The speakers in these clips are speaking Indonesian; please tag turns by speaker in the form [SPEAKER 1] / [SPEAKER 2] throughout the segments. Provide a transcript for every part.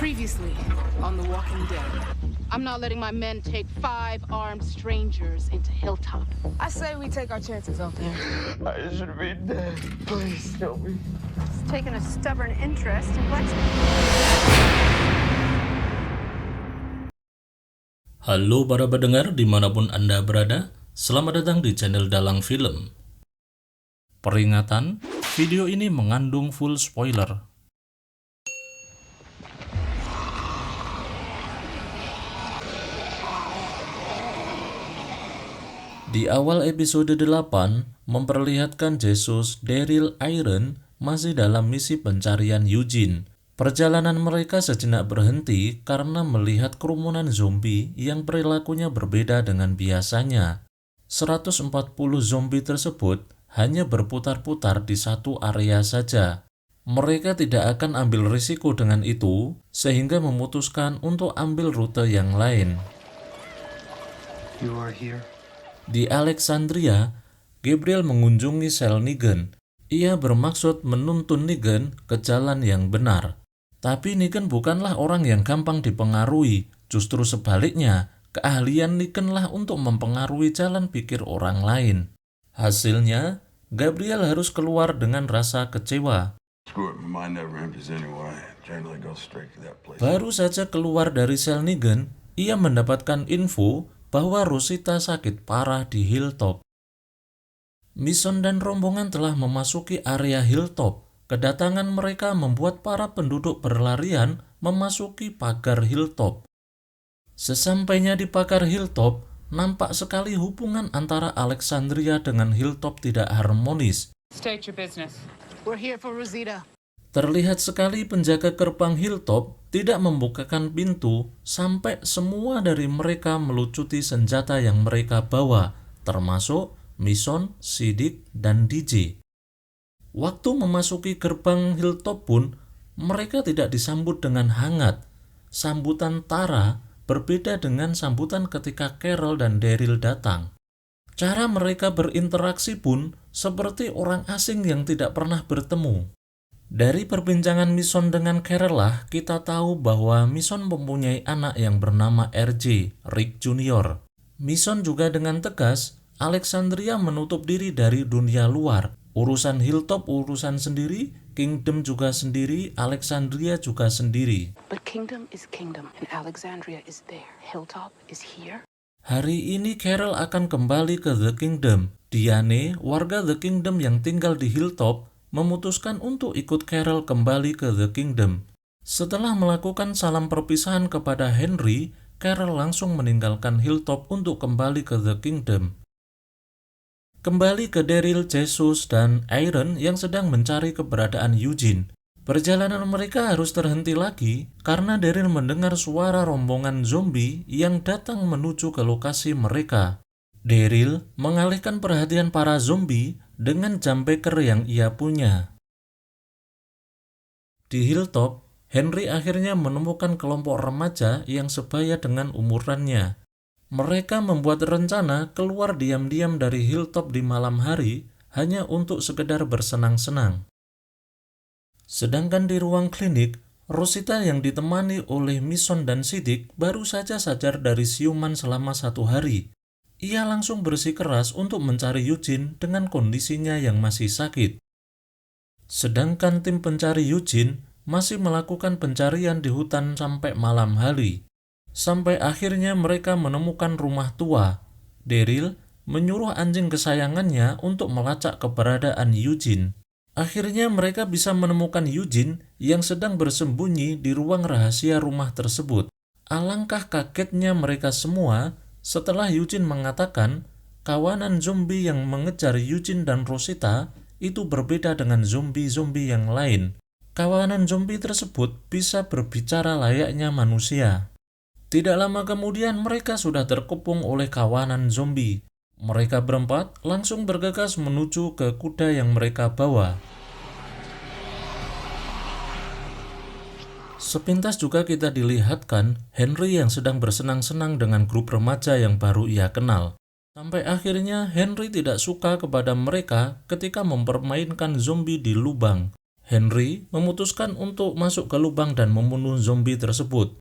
[SPEAKER 1] Previously on The Walking Dead. I'm not letting my men take 5 armed strangers into Hilltop.
[SPEAKER 2] I say we take our chances out there.
[SPEAKER 3] I should be dead. Please help me.
[SPEAKER 4] It's taken a stubborn interest in blacksmith.
[SPEAKER 5] Halo para pendengar dimanapun Anda berada, selamat datang di channel Dalang Film. Peringatan, video ini mengandung full spoiler. Di awal episode 8, memperlihatkan Jesus, Daryl, Iron masih dalam misi pencarian Eugene. Perjalanan mereka sejenak berhenti karena melihat kerumunan zombie yang perilakunya berbeda dengan biasanya. 140 zombie tersebut hanya berputar-putar di satu area saja. Mereka tidak akan ambil risiko dengan itu, sehingga memutuskan untuk ambil rute yang lain.
[SPEAKER 3] You are here.
[SPEAKER 5] Di Alexandria, Gabriel mengunjungi sel Negan. Ia bermaksud menuntun Negan ke jalan yang benar. Tapi Negan bukanlah orang yang gampang dipengaruhi. Justru sebaliknya, keahlian Negan lah untuk mempengaruhi jalan pikir orang lain. Hasilnya, Gabriel harus keluar dengan rasa kecewa. Baru saja keluar dari sel Negan, ia mendapatkan info bahwa Rosita sakit parah di Hilltop. Mason dan rombongan telah memasuki area Hilltop. Kedatangan mereka membuat para penduduk berlarian memasuki pagar Hilltop. Sesampainya di pagar Hilltop, nampak sekali hubungan antara Alexandria dengan Hilltop tidak harmonis.
[SPEAKER 1] State your business. We're here for Rosita.
[SPEAKER 5] Terlihat sekali penjaga gerbang Hilltop tidak membukakan pintu sampai semua dari mereka melucuti senjata yang mereka bawa, termasuk Mason, Siddiq, dan DJ. Waktu memasuki gerbang Hilltop pun, mereka tidak disambut dengan hangat. Sambutan Tara berbeda dengan sambutan ketika Carol dan Daryl datang. Cara mereka berinteraksi pun seperti orang asing yang tidak pernah bertemu. Dari perbincangan Mason dengan Carol lah kita tahu bahwa Mason mempunyai anak yang bernama RJ, Rick Jr. Mason juga dengan tegas, Alexandria menutup diri dari dunia luar. Urusan Hilltop urusan sendiri, Kingdom juga sendiri, Alexandria juga sendiri.
[SPEAKER 1] But Kingdom is Kingdom and Alexandria is there. Hilltop is here.
[SPEAKER 5] Hari ini Carol akan kembali ke The Kingdom. Diane, warga The Kingdom yang tinggal di Hilltop, memutuskan untuk ikut Carol kembali ke The Kingdom. Setelah melakukan salam perpisahan kepada Henry, Carol langsung meninggalkan Hilltop untuk kembali ke The Kingdom. Kembali ke Daryl, Jesus, dan Iron yang sedang mencari keberadaan Eugene. Perjalanan mereka harus terhenti lagi karena Daryl mendengar suara rombongan zombie yang datang menuju ke lokasi mereka. Daryl mengalihkan perhatian para zombie dengan jump-packer yang ia punya. Di Hilltop, Henry akhirnya menemukan kelompok remaja yang sebaya dengan umurannya. Mereka membuat rencana keluar diam-diam dari Hilltop di malam hari hanya untuk sekedar bersenang-senang. Sedangkan di ruang klinik, Rosita yang ditemani oleh Mason dan Siddiq baru saja sadar dari siuman selama 1 hari. Ia langsung bersikeras untuk mencari Eugene dengan kondisinya yang masih sakit. Sedangkan tim pencari Eugene masih melakukan pencarian di hutan sampai malam hari. Sampai akhirnya mereka menemukan rumah tua. Daryl menyuruh anjing kesayangannya untuk melacak keberadaan Eugene. Akhirnya mereka bisa menemukan Eugene yang sedang bersembunyi di ruang rahasia rumah tersebut. Alangkah kagetnya mereka semua setelah Eugene mengatakan kawanan zombie yang mengejar Eugene dan Rosita itu berbeda dengan zombie-zombie yang lain. Kawanan zombie tersebut bisa berbicara layaknya manusia. Tidak lama kemudian mereka sudah terkepung oleh kawanan zombie. Mereka berempat langsung bergegas menuju ke kuda yang mereka bawa. Sepintas juga kita dilihatkan Henry yang sedang bersenang-senang dengan grup remaja yang baru ia kenal. Sampai akhirnya Henry tidak suka kepada mereka ketika mempermainkan zombie di lubang. Henry memutuskan untuk masuk ke lubang dan membunuh zombie tersebut.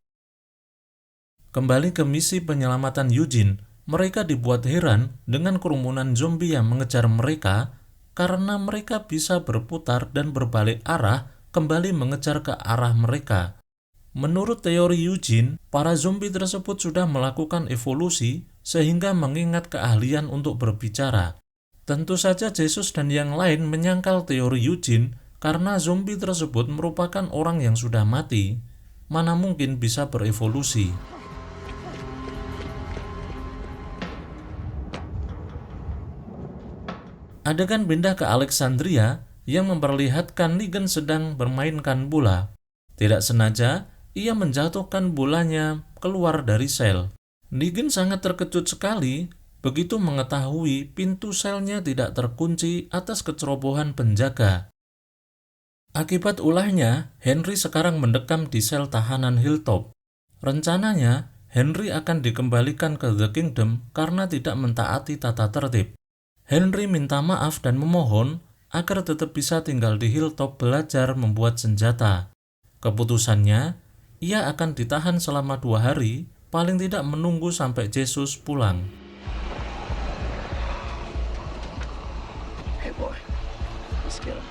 [SPEAKER 5] Kembali ke misi penyelamatan Eugene, mereka dibuat heran dengan kerumunan zombie yang mengejar mereka karena mereka bisa berputar dan berbalik arah kembali mengejar ke arah mereka. Menurut teori Eugene, para zombie tersebut sudah melakukan evolusi sehingga mengingat keahlian untuk berbicara. Tentu saja Jesus dan yang lain menyangkal teori Eugene karena zombie tersebut merupakan orang yang sudah mati, mana mungkin bisa berevolusi. Adegan pindah ke Alexandria yang memperlihatkan Negan sedang bermainkan bola. Tidak sengaja, ia menjatuhkan bolanya keluar dari sel. Negan sangat terkejut sekali begitu mengetahui pintu selnya tidak terkunci atas kecerobohan penjaga. Akibat ulahnya, Henry sekarang mendekam di sel tahanan Hilltop. Rencananya, Henry akan dikembalikan ke The Kingdom karena tidak mentaati tata tertib. Henry minta maaf dan memohon agar tetap bisa tinggal di Hilltop belajar membuat senjata. Keputusannya, ia akan ditahan selama 2 hari, paling tidak menunggu sampai Jesus pulang.
[SPEAKER 3] Hey boy, let's get him.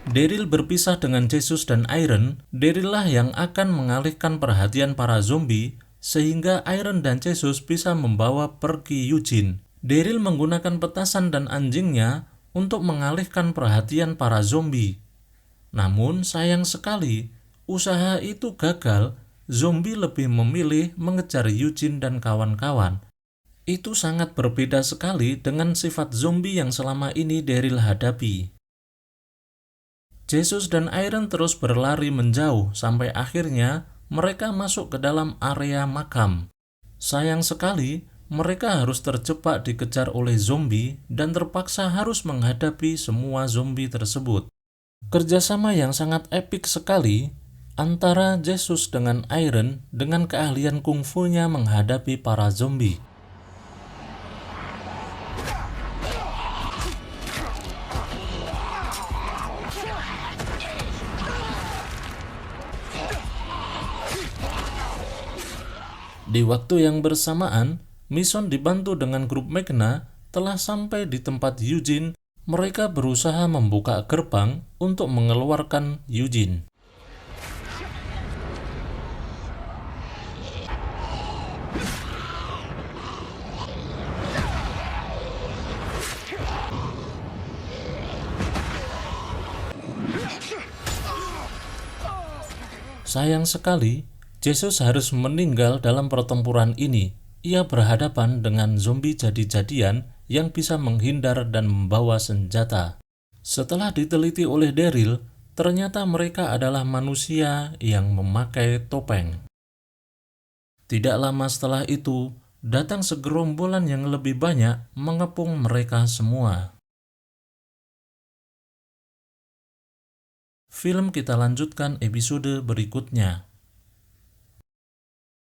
[SPEAKER 5] Daryl berpisah dengan Jesus dan Iron. Daryl lah yang akan mengalihkan perhatian para zombie sehingga Iron dan Jesus bisa membawa pergi Eugene. Daryl menggunakan petasan dan anjingnya untuk mengalihkan perhatian para zombie. Namun sayang sekali, usaha itu gagal. Zombie lebih memilih mengejar Eugene dan kawan-kawan. Itu sangat berbeda sekali dengan sifat zombie yang selama ini Daryl hadapi. Jesus dan Iron terus berlari menjauh sampai akhirnya mereka masuk ke dalam area makam. Sayang sekali, mereka harus terjebak dikejar oleh zombie dan terpaksa harus menghadapi semua zombie tersebut. Kerjasama yang sangat epik sekali antara Jesus dengan Iron dengan keahlian kungfunya menghadapi para zombie. Di waktu yang bersamaan, Mission dibantu dengan grup Magna telah sampai di tempat Eugene. Mereka berusaha membuka gerbang untuk mengeluarkan Eugene. Sayang sekali, Jesus harus meninggal dalam pertempuran ini. Ia berhadapan dengan zombie jadi-jadian yang bisa menghindar dan membawa senjata. Setelah diteliti oleh Daryl, ternyata mereka adalah manusia yang memakai topeng. Tidak lama setelah itu, datang segerombolan yang lebih banyak mengepung mereka semua. Film kita lanjutkan episode berikutnya.